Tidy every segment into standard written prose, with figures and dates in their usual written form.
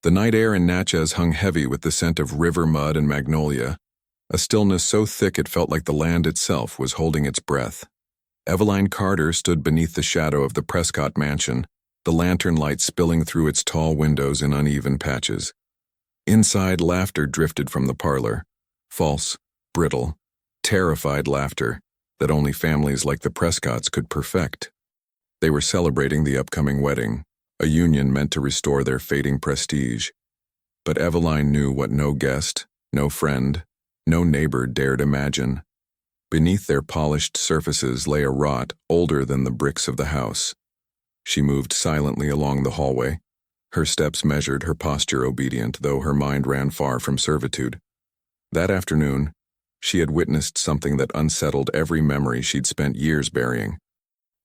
The night air in Natchez hung heavy with the scent of river mud and magnolia, a stillness so thick it felt like the land itself was holding its breath. Eveline Carter stood beneath the shadow of the Prescott mansion, the lantern light spilling through its tall windows in uneven patches. Inside, laughter drifted from the parlor, false, brittle, terrified laughter that only families like the Prescotts could perfect. They were celebrating the upcoming wedding, a union meant to restore their fading prestige. But Eveline knew what no guest, no friend, no neighbor dared imagine. Beneath their polished surfaces lay a rot older than the bricks of the house. She moved silently along the hallway, her steps measured, her posture obedient, though her mind ran far from servitude. That afternoon, she had witnessed something that unsettled every memory she'd spent years burying.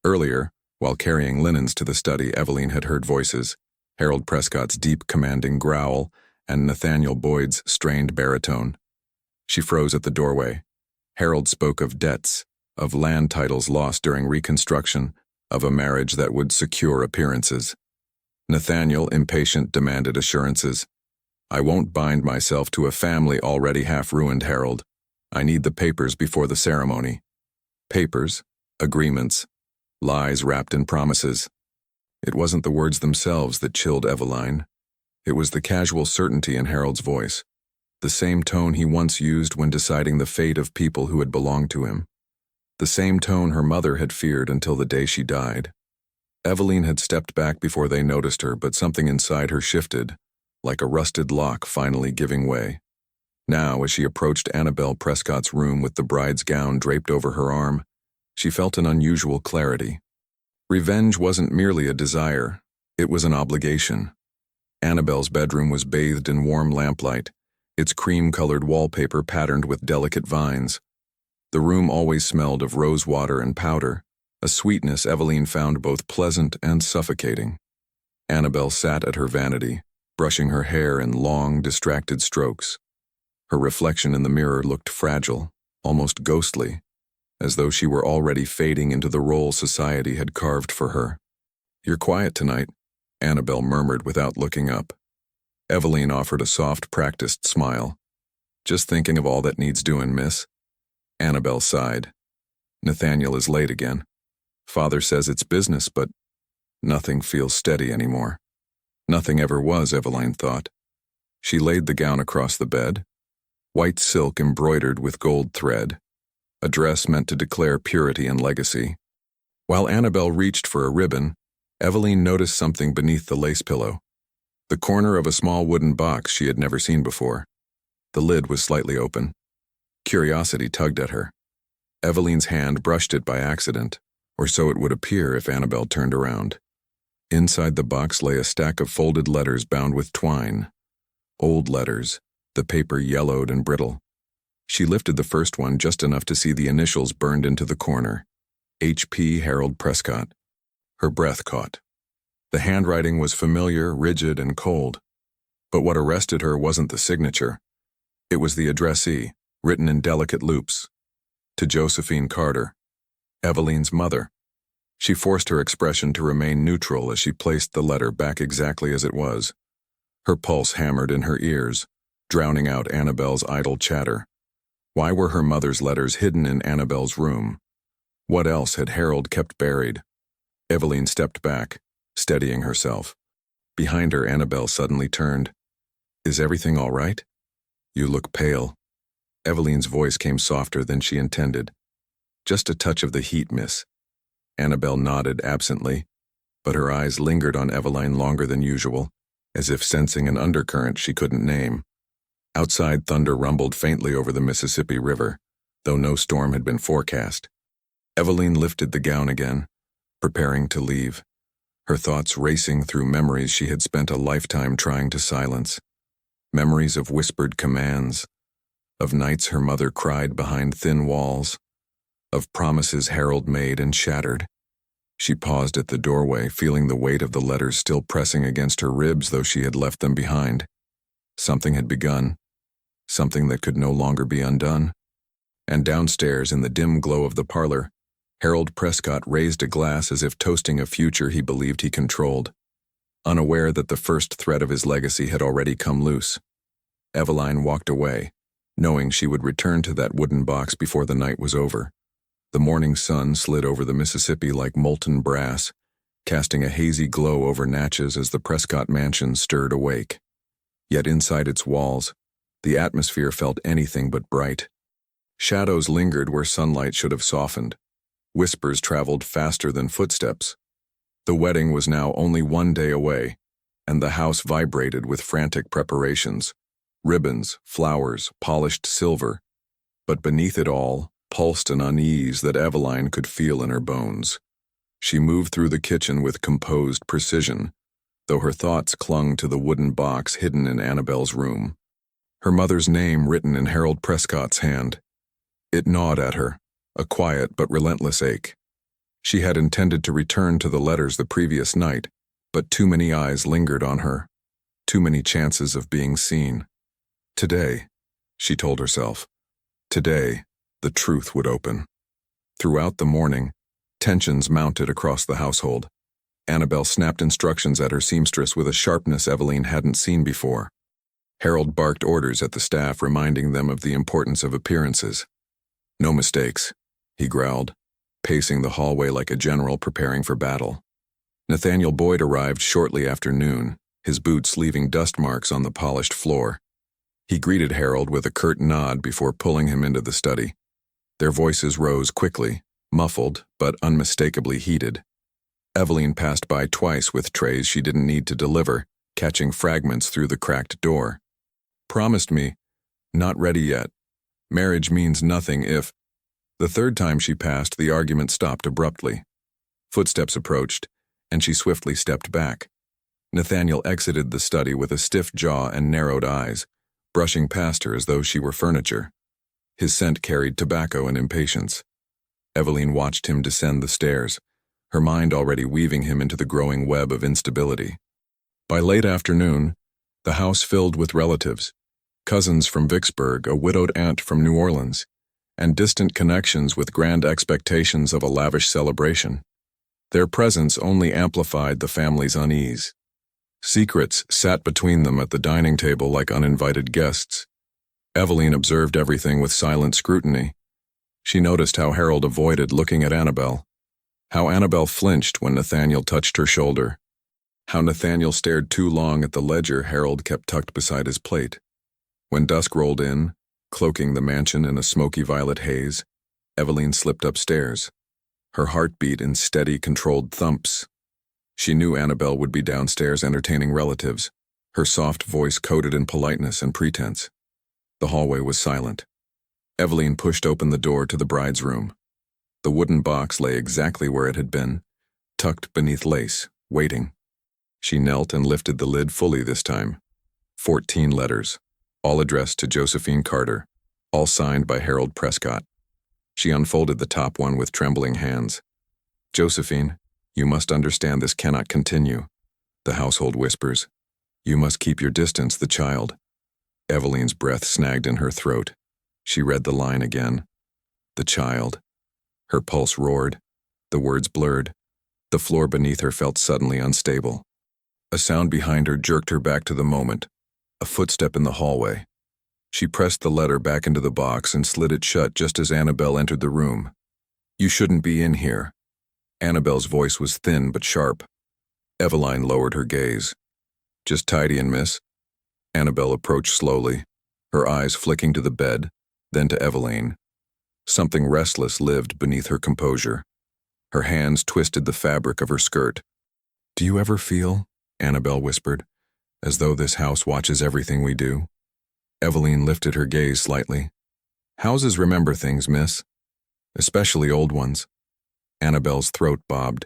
Earlier, while carrying linens to the study, Eveline had heard voices, Harold Prescott's deep, commanding growl and Nathaniel Boyd's strained baritone. She froze at the doorway. Harold spoke of debts, of land titles lost during Reconstruction, of a marriage that would secure appearances. Nathaniel, impatient, demanded assurances. "I won't bind myself to a family already half-ruined, Harold. I need the papers before the ceremony." Papers, agreements, lies wrapped in promises. It wasn't the words themselves that chilled Eveline. It was the casual certainty in Harold's voice, the same tone he once used when deciding the fate of people who had belonged to him. The same tone her mother had feared until the day she died. Eveline had stepped back before they noticed her, but something inside her shifted, like a rusted lock finally giving way. Now, as she approached Annabelle Prescott's room with the bride's gown draped over her arm, she felt an unusual clarity. Revenge wasn't merely a desire, it was an obligation. Annabelle's bedroom was bathed in warm lamplight, its cream-colored wallpaper patterned with delicate vines. The room always smelled of rose water and powder, a sweetness Eveline found both pleasant and suffocating. Annabelle sat at her vanity, brushing her hair in long, distracted strokes. Her reflection in the mirror looked fragile, almost ghostly, as though she were already fading into the role society had carved for her. "You're quiet tonight," Annabelle murmured without looking up. Eveline offered a soft, practiced smile. "Just thinking of all that needs doing, miss." Annabelle sighed. "Nathaniel is late again. Father says it's business, but nothing feels steady anymore." Nothing ever was, Eveline thought. She laid the gown across the bed, white silk embroidered with gold thread, a dress meant to declare purity and legacy. While Annabelle reached for a ribbon, Eveline noticed something beneath the lace pillow, the corner of a small wooden box she had never seen before. The lid was slightly open. Curiosity tugged at her. Eveline's hand brushed it by accident, or so it would appear if Annabelle turned around. Inside the box lay a stack of folded letters bound with twine. Old letters, the paper yellowed and brittle. She lifted the first one just enough to see the initials burned into the corner. H.P. Harold Prescott. Her breath caught. The handwriting was familiar, rigid, and cold. But what arrested her wasn't the signature. It was the addressee, written in delicate loops. To Josephine Carter, Eveline's mother. She forced her expression to remain neutral as she placed the letter back exactly as it was. Her pulse hammered in her ears, drowning out Annabelle's idle chatter. Why were her mother's letters hidden in Annabelle's room? What else had Harold kept buried? Eveline stepped back, steadying herself. Behind her, Annabelle suddenly turned. "Is everything all right? You look pale." Eveline's voice came softer than she intended. "Just a touch of the heat, miss." Annabelle nodded absently, but her eyes lingered on Eveline longer than usual, as if sensing an undercurrent she couldn't name. Outside, thunder rumbled faintly over the Mississippi River, though no storm had been forecast. Eveline lifted the gown again, preparing to leave, her thoughts racing through memories she had spent a lifetime trying to silence. Memories of whispered commands, of nights her mother cried behind thin walls, of promises Harold made and shattered. She paused at the doorway, feeling the weight of the letters still pressing against her ribs, though she had left them behind. Something had begun, something that could no longer be undone. And downstairs, in the dim glow of the parlor, Harold Prescott raised a glass as if toasting a future he believed he controlled. unaware that the first thread of his legacy had already come loose. Eveline walked away, knowing she would return to that wooden box before the night was over. The morning sun slid over the Mississippi like molten brass, casting a hazy glow over Natchez as the Prescott mansion stirred awake. Yet inside its walls, the atmosphere felt anything but bright. Shadows lingered where sunlight should have softened. Whispers traveled faster than footsteps. The wedding was now only one day away, and the house vibrated with frantic preparations. Ribbons, flowers, polished silver. But beneath it all, pulsed an unease that Eveline could feel in her bones. She moved through the kitchen with composed precision, though her thoughts clung to the wooden box hidden in Annabelle's room. Her mother's name written in Harold Prescott's hand. It gnawed at her, a quiet but relentless ache. She had intended to return to the letters the previous night, but too many eyes lingered on her, too many chances of being seen. Today, she told herself, today, the truth would open. Throughout the morning, tensions mounted across the household. Annabelle snapped instructions at her seamstress with a sharpness Eveline hadn't seen before. Harold barked orders at the staff, reminding them of the importance of appearances. No mistakes, he growled, pacing the hallway like a general preparing for battle. Nathaniel Boyd arrived shortly after noon, his boots leaving dust marks on the polished floor. He greeted Harold with a curt nod before pulling him into the study. Their voices rose quickly, muffled but unmistakably heated. Eveline passed by twice with trays she didn't need to deliver, catching fragments through the cracked door. Promised me. Not ready yet. Marriage means nothing if... The third time she passed, the argument stopped abruptly. Footsteps approached, and she swiftly stepped back. Nathaniel exited the study with a stiff jaw and narrowed eyes, brushing past her as though she were furniture. His scent carried tobacco and impatience. Eveline watched him descend the stairs, her mind already weaving him into the growing web of instability. By late afternoon, the house filled with relatives, cousins from Vicksburg, a widowed aunt from New Orleans, and distant connections with grand expectations of a lavish celebration. Their presence only amplified the family's unease. Secrets sat between them at the dining table like uninvited guests. Eveline observed everything with silent scrutiny. She noticed how Harold avoided looking at Annabelle, how Annabelle flinched when Nathaniel touched her shoulder, how Nathaniel stared too long at the ledger Harold kept tucked beside his plate. When dusk rolled in, cloaking the mansion in a smoky violet haze, Eveline slipped upstairs, her heart beat in steady, controlled thumps. She knew Annabelle would be downstairs entertaining relatives, her soft voice coated in politeness and pretense. The hallway was silent. Eveline pushed open the door to the bride's room. The wooden box lay exactly where it had been, tucked beneath lace, waiting. She knelt and lifted the lid fully this time. 14 letters, all addressed to Josephine Carter, all signed by Harold Prescott. She unfolded the top one with trembling hands. Josephine, you must understand this cannot continue. The household whispers. You must keep your distance, the child. Eveline's breath snagged in her throat. She read the line again. The child. Her pulse roared. The words blurred. The floor beneath her felt suddenly unstable. A sound behind her jerked her back to the moment. A footstep in the hallway. She pressed the letter back into the box and slid it shut just as Annabelle entered the room. You shouldn't be in here. Annabelle's voice was thin but sharp. Eveline lowered her gaze. Just tidying, miss. Annabelle approached slowly, her eyes flicking to the bed, then to Eveline. Something restless lived beneath her composure. Her hands twisted the fabric of her skirt. Do you ever feel, Annabelle whispered, as though this house watches everything we do? Eveline lifted her gaze slightly. Houses remember things, miss. Especially old ones. Annabelle's throat bobbed.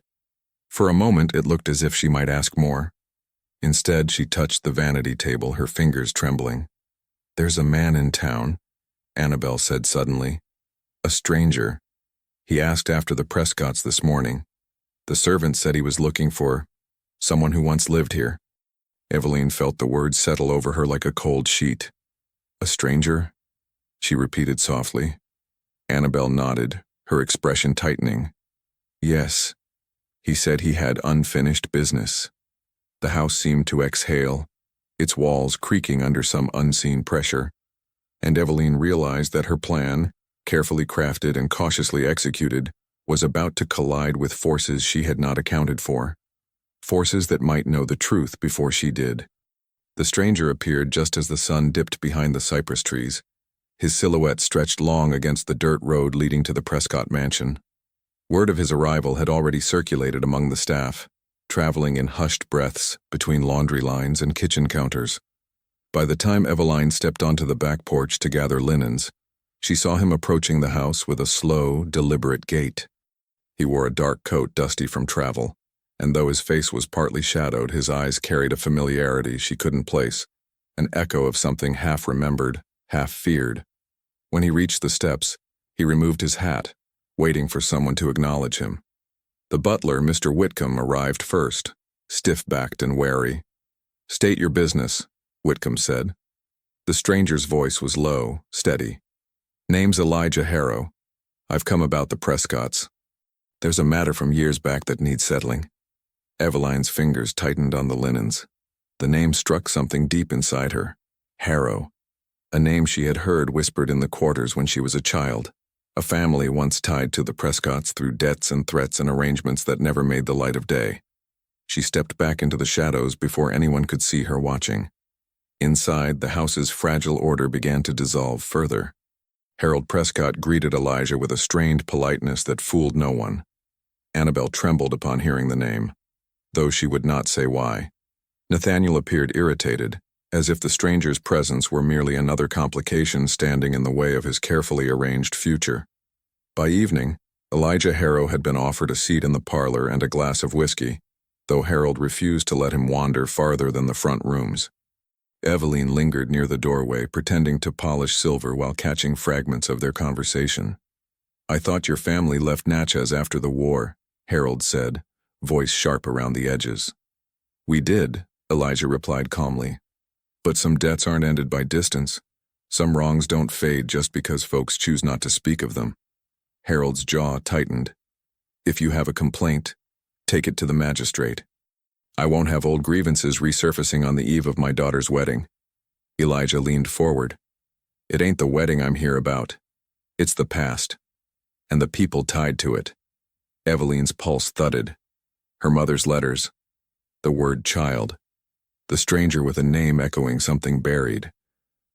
For a moment it looked as if she might ask more. Instead, she touched the vanity table, her fingers trembling. There's a man in town, Annabelle said suddenly. A stranger. He asked after the Prescotts this morning. The servant said he was looking for someone who once lived here. Eveline felt the words settle over her like a cold sheet. A stranger? She repeated softly. Annabelle nodded, her expression tightening. Yes. He said he had unfinished business. The house seemed to exhale, its walls creaking under some unseen pressure, and Eveline realized that her plan, carefully crafted and cautiously executed, was about to collide with forces she had not accounted for. Forces that might know the truth before she did. The stranger appeared just as the sun dipped behind the cypress trees. His silhouette stretched long against the dirt road leading to the Prescott mansion. Word of his arrival had already circulated among the staff, traveling in hushed breaths between laundry lines and kitchen counters. By the time Eveline stepped onto the back porch to gather linens, she saw him approaching the house with a slow, deliberate gait. He wore a dark coat dusty from travel, and though his face was partly shadowed, his eyes carried a familiarity she couldn't place, an echo of something half-remembered, half-feared. When he reached the steps, he removed his hat, waiting for someone to acknowledge him. The butler, Mr. Whitcomb, arrived first, stiff-backed and wary. "State your business," Whitcomb said. The stranger's voice was low, steady. "Name's Elijah Harrow. I've come about the Prescotts. There's a matter from years back that needs settling." Eveline's fingers tightened on the linens. The name struck something deep inside her. Harrow. A name she had heard whispered in the quarters when she was a child. A family once tied to the Prescotts through debts and threats and arrangements that never made the light of day. She stepped back into the shadows before anyone could see her watching. Inside, the house's fragile order began to dissolve further. Harold Prescott greeted Elijah with a strained politeness that fooled no one. Annabelle trembled upon hearing the name, though she would not say why. Nathaniel appeared irritated, as if the stranger's presence were merely another complication standing in the way of his carefully arranged future. By evening, Elijah Harrow had been offered a seat in the parlor and a glass of whiskey, though Harold refused to let him wander farther than the front rooms. Eveline lingered near the doorway, pretending to polish silver while catching fragments of their conversation. "I thought your family left Natchez after the war," Harold said, voice sharp around the edges. "We did," Elijah replied calmly. "But some debts aren't ended by distance. Some wrongs don't fade just because folks choose not to speak of them." Harold's jaw tightened. "If you have a complaint, take it to the magistrate. I won't have old grievances resurfacing on the eve of my daughter's wedding." Elijah leaned forward. "It ain't the wedding I'm here about. It's the past, and the people tied to it." Eveline's pulse thudded. Her mother's letters. The word child. The stranger with a name echoing something buried.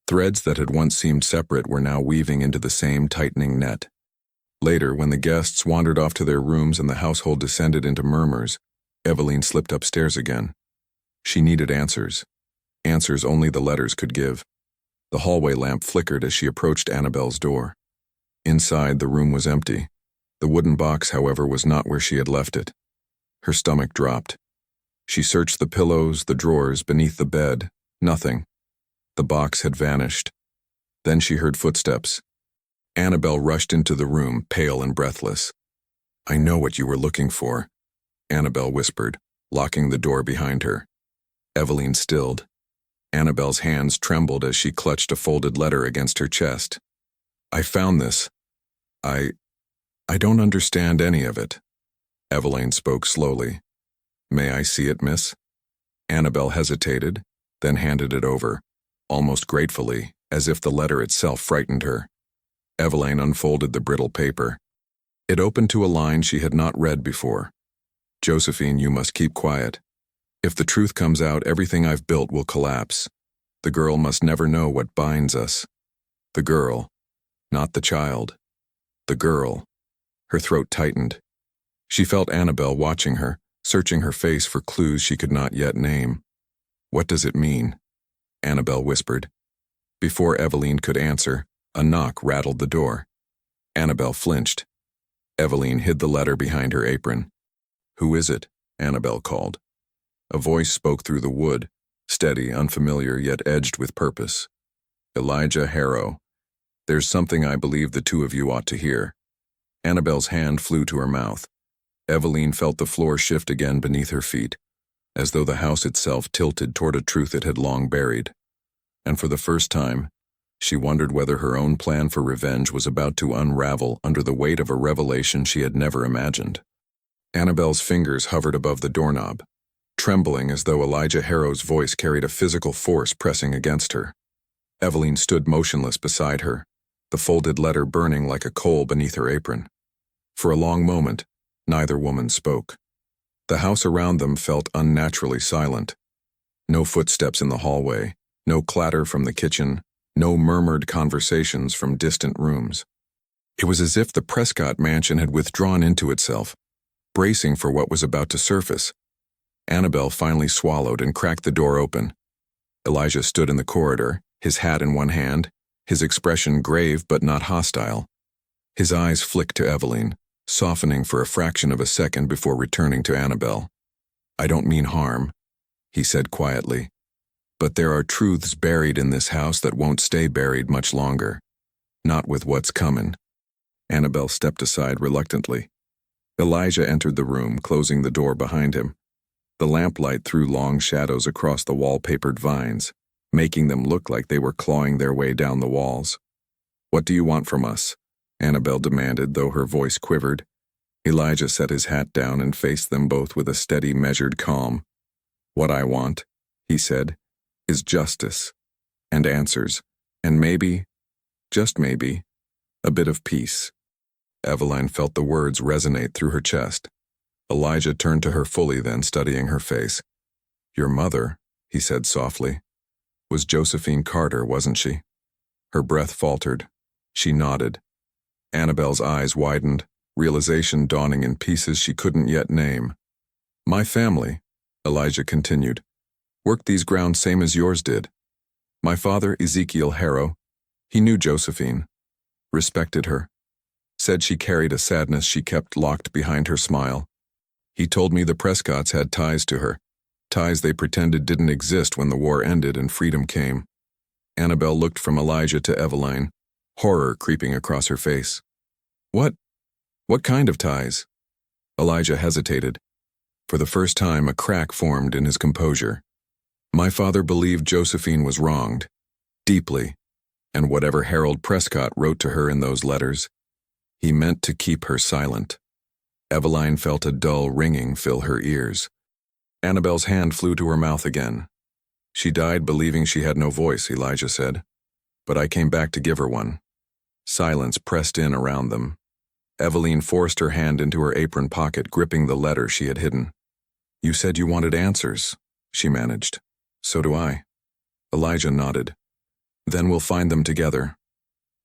Threads that had once seemed separate were now weaving into the same tightening net. Later, when the guests wandered off to their rooms and the household descended into murmurs, Eveline slipped upstairs again. She needed answers. Answers only the letters could give. The hallway lamp flickered as she approached Annabelle's door. Inside, the room was empty. The wooden box, however, was not where she had left it. Her stomach dropped. She searched the pillows, the drawers, beneath the bed. Nothing. The box had vanished. Then she heard footsteps. Annabelle rushed into the room, pale and breathless. "I know what you were looking for," Annabelle whispered, locking the door behind her. Eveline stilled. Annabelle's hands trembled as she clutched a folded letter against her chest. "I found this. I don't understand any of it." Eveline spoke slowly. "May I see it, miss?" Annabelle hesitated, then handed it over, almost gratefully, as if the letter itself frightened her. Eveline unfolded the brittle paper. It opened to a line she had not read before. "Josephine, you must keep quiet. If the truth comes out, everything I've built will collapse. The girl must never know what binds us. The girl, not the child. The girl." Her throat tightened. She felt Annabelle watching her, searching her face for clues she could not yet name. "What does it mean?" Annabelle whispered. Before Eveline could answer, a knock rattled the door. Annabelle flinched. Eveline hid the letter behind her apron. "Who is it?" Annabelle called. A voice spoke through the wood, steady, unfamiliar, yet edged with purpose. "Elijah Harrow. There's something I believe the two of you ought to hear." Annabelle's hand flew to her mouth. Eveline felt the floor shift again beneath her feet, as though the house itself tilted toward a truth it had long buried. And for the first time, she wondered whether her own plan for revenge was about to unravel under the weight of a revelation she had never imagined. Annabelle's fingers hovered above the doorknob. trembling as though Elijah Harrow's voice carried a physical force pressing against her. Eveline stood motionless beside her, the folded letter burning like a coal beneath her apron. For a long moment, neither woman spoke. The house around them felt unnaturally silent. No footsteps in the hallway, no clatter from the kitchen, no murmured conversations from distant rooms. It was as if the Prescott mansion had withdrawn into itself, bracing for what was about to surface. Annabelle finally swallowed and cracked the door open. Elijah stood in the corridor, his hat in one hand, his expression grave but not hostile. His eyes flicked to Eveline, softening for a fraction of a second before returning to Annabelle. "I don't mean harm," he said quietly. "But there are truths buried in this house that won't stay buried much longer. Not with what's comin'." Annabelle stepped aside reluctantly. Elijah entered the room, closing the door behind him. The lamplight threw long shadows across the wallpapered vines, making them look like they were clawing their way down the walls. "What do you want from us?" Annabelle demanded, though her voice quivered. Elijah set his hat down and faced them both with a steady, measured calm. "What I want," he said, "is justice, and answers, and maybe, just maybe, a bit of peace." Eveline felt the words resonate through her chest. Elijah turned to her fully, then studying her face. "Your mother," he said softly, "was Josephine Carter, wasn't she?" Her breath faltered. She nodded. Annabelle's eyes widened, realization dawning in pieces she couldn't yet name. "My family," Elijah continued, "worked these grounds same as yours did. My father, Ezekiel Harrow, he knew Josephine, respected her, said she carried a sadness she kept locked behind her smile. He told me the Prescotts had ties to her, ties they pretended didn't exist when the war ended and freedom came." Annabelle looked from Elijah to Eveline, horror creeping across her face. What kind of ties?" Elijah hesitated. For the first time, a crack formed in his composure. "My father believed Josephine was wronged, deeply, and whatever Harold Prescott wrote to her in those letters, he meant to keep her silent." Eveline felt a dull ringing fill her ears. Annabelle's hand flew to her mouth again. "She died believing she had no voice," Elijah said. "But I came back to give her one." Silence pressed in around them. Eveline forced her hand into her apron pocket, gripping the letter she had hidden. "You said you wanted answers," she managed. "So do I." Elijah nodded. "Then we'll find them together."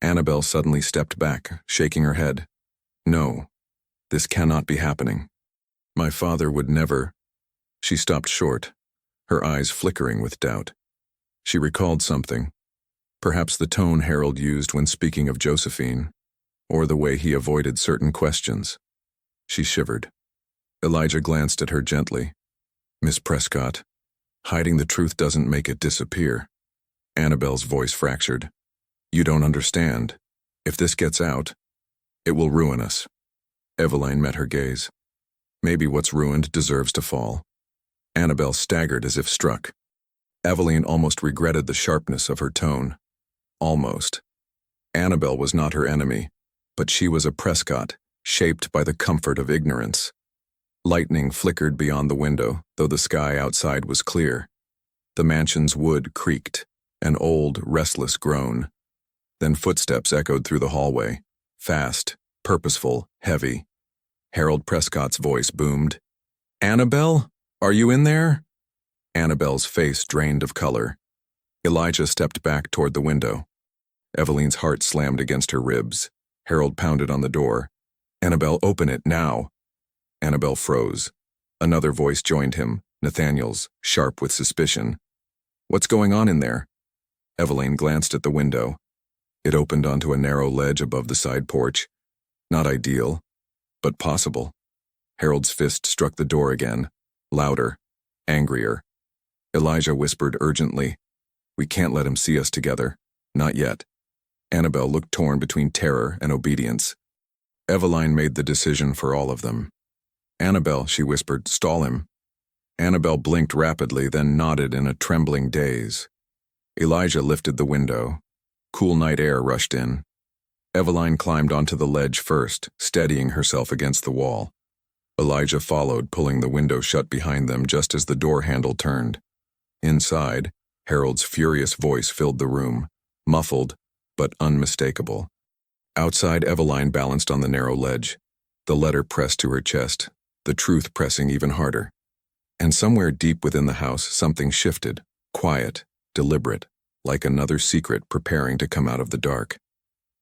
Annabelle suddenly stepped back, shaking her head. "No, this cannot be happening. My father would never—" She stopped short, her eyes flickering with doubt. She recalled something, perhaps the tone Harold used when speaking of Josephine, or the way he avoided certain questions. She shivered. Elijah glanced at her gently. "Miss Prescott, hiding the truth doesn't make it disappear." Annabelle's voice fractured. "You don't understand. If this gets out, it will ruin us." Eveline met her gaze. "Maybe what's ruined deserves to fall." Annabelle staggered as if struck. Eveline almost regretted the sharpness of her tone. Almost. Annabelle was not her enemy, but she was a Prescott, shaped by the comfort of ignorance. Lightning flickered beyond the window, though the sky outside was clear. The mansion's wood creaked, an old, restless groan. Then footsteps echoed through the hallway, fast, purposeful, heavy. Harold Prescott's voice boomed. "Annabelle? Are you in there?" Annabelle's face drained of color. Elijah stepped back toward the window. Eveline's heart slammed against her ribs. Harold pounded on the door. "Annabelle, open it, now." Annabelle froze. Another voice joined him, Nathaniel's, sharp with suspicion. "What's going on in there?" Eveline glanced at the window. It opened onto a narrow ledge above the side porch. Not ideal, but possible. Harold's fist struck the door again, louder, angrier. Elijah whispered urgently, "We can't let him see us together. Not yet." Annabelle looked torn between terror and obedience. Eveline made the decision for all of them. "Annabelle," she whispered, "stall him." Annabelle blinked rapidly, then nodded in a trembling daze. Elijah lifted the window. Cool night air rushed in. Eveline climbed onto the ledge first, steadying herself against the wall. Elijah followed, pulling the window shut behind them just as the door handle turned. Inside, Harold's furious voice filled the room, muffled but unmistakable. Outside, Eveline balanced on the narrow ledge, the letter pressed to her chest, the truth pressing even harder. And somewhere deep within the house, something shifted, quiet, deliberate, like another secret preparing to come out of the dark.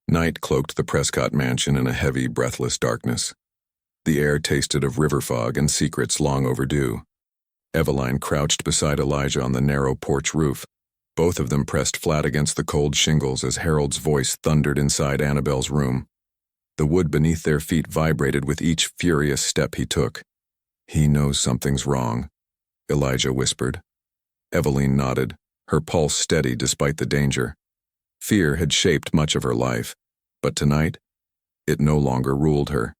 Night cloaked the Prescott mansion in a heavy, breathless darkness. The air tasted of river fog and secrets long overdue. Eveline crouched beside Elijah on the narrow porch roof, both of them pressed flat against the cold shingles as Harold's voice thundered inside Annabelle's room. The wood beneath their feet vibrated with each furious step he took. "He knows something's wrong," Elijah whispered. Eveline nodded, her pulse steady despite the danger. Fear had shaped much of her life, but tonight, it no longer ruled her.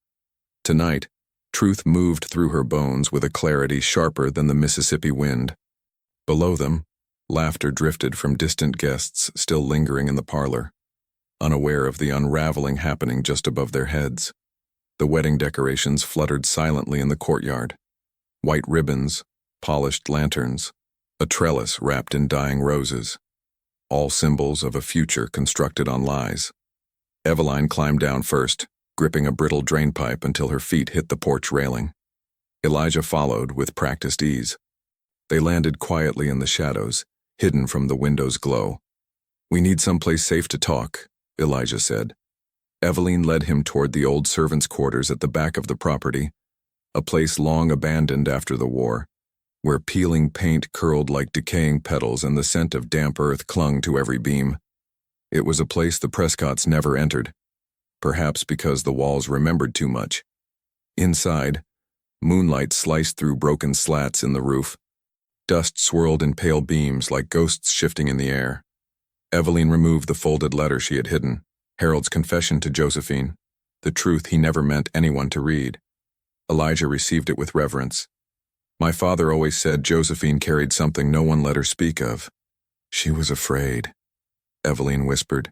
Tonight, truth moved through her bones with a clarity sharper than the Mississippi wind. Below them, laughter drifted from distant guests still lingering in the parlor, unaware of the unraveling happening just above their heads. The wedding decorations fluttered silently in the courtyard. White ribbons, polished lanterns, a trellis wrapped in dying roses, all symbols of a future constructed on lies. Eveline climbed down first, gripping a brittle drainpipe until her feet hit the porch railing. Elijah followed with practiced ease. They landed quietly in the shadows, hidden from the window's glow. "We need someplace safe to talk," Elijah said. Eveline led him toward the old servants' quarters at the back of the property, a place long abandoned after the war, where peeling paint curled like decaying petals and the scent of damp earth clung to every beam. It was a place the Prescotts never entered, perhaps because the walls remembered too much. Inside, moonlight sliced through broken slats in the roof. Dust swirled in pale beams like ghosts shifting in the air. Eveline removed the folded letter she had hidden, Harold's confession to Josephine, the truth he never meant anyone to read. Elijah received it with reverence. "My father always said Josephine carried something no one let her speak of. She was afraid," Eveline whispered.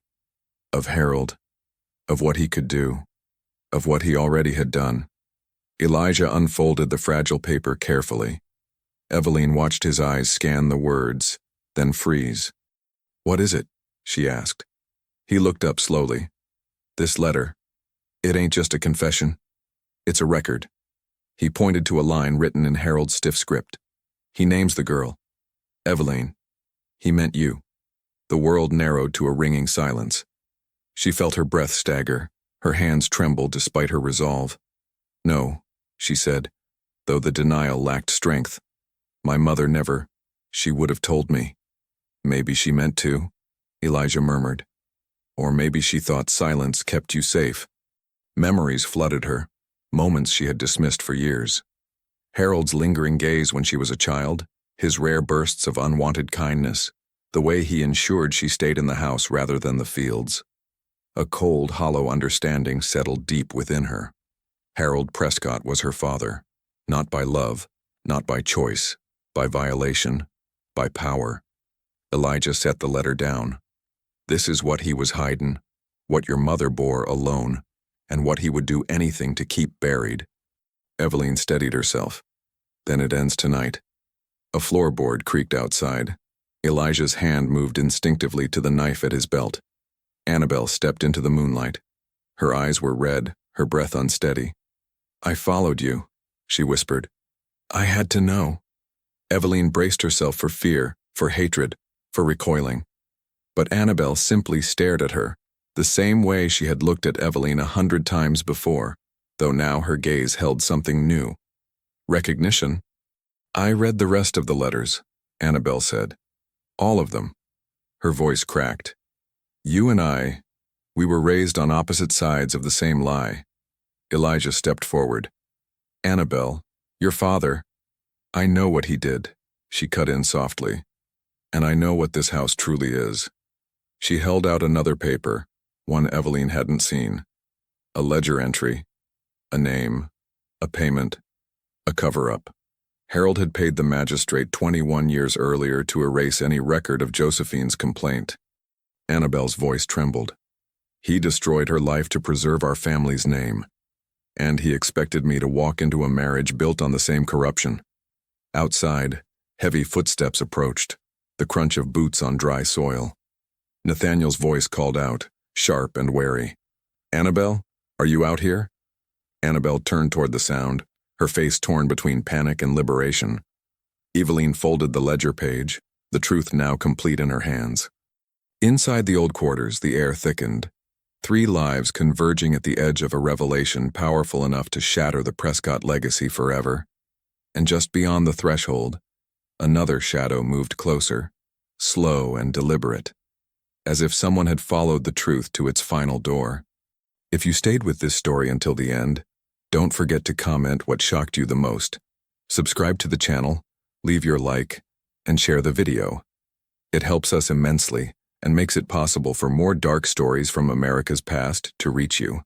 "Of Harold. Of what he could do. Of what he already had done." Elijah unfolded the fragile paper carefully. Eveline watched his eyes scan the words, then freeze. "What is it?" she asked. He looked up slowly. "This letter. It ain't just a confession. It's a record." He pointed to a line written in Harold's stiff script. He names the girl. "Eveline. He meant you." The world narrowed to a ringing silence. She felt her breath stagger, her hands tremble despite her resolve. "No," she said, though the denial lacked strength. "My mother never. She would have told me." "Maybe she meant to," Elijah murmured. "Or maybe she thought silence kept you safe." Memories flooded her, moments she had dismissed for years. Harold's lingering gaze when she was a child, his rare bursts of unwanted kindness, the way he ensured she stayed in the house rather than the fields. A cold, hollow understanding settled deep within her. Harold Prescott was her father, not by love, not by choice, by violation, by power. Elijah set the letter down. "This is what he was hiding, what your mother bore alone, and what he would do anything to keep buried." Eveline steadied herself. "Then it ends tonight." A floorboard creaked outside. Elijah's hand moved instinctively to the knife at his belt. Annabelle stepped into the moonlight. Her eyes were red, her breath unsteady. "I followed you," she whispered. "I had to know." Eveline braced herself for fear, for hatred, for recoiling. But Annabelle simply stared at her, the same way she had looked at Eveline 100 times before, though now her gaze held something new. Recognition. "I read the rest of the letters," Annabelle said. "All of them." Her voice cracked. "You and I, we were raised on opposite sides of the same lie." Elijah stepped forward. "Annabelle, your father, I know what he did," she cut in softly. "And I know what this house truly is." She held out another paper, one Eveline hadn't seen. A ledger entry, a name, a payment, a cover-up. Harold had paid the magistrate 21 years earlier to erase any record of Josephine's complaint. Annabelle's voice trembled. "He destroyed her life to preserve our family's name." and he expected me to walk into a marriage built on the same corruption. Outside, heavy footsteps approached, the crunch of boots on dry soil. Nathaniel's voice called out, sharp and wary. "Annabelle, are you out here?" Annabelle turned toward the sound, her face torn between panic and liberation. Eveline folded the ledger page, the truth now complete in her hands. Inside the old quarters, the air thickened, 3 lives converging at the edge of a revelation powerful enough to shatter the Prescott legacy forever. And just beyond the threshold, another shadow moved closer, slow and deliberate, as if someone had followed the truth to its final door. If you stayed with this story until the end, don't forget to comment what shocked you the most. Subscribe to the channel, leave your like, and share the video. It helps us immensely and makes it possible for more dark stories from America's past to reach you.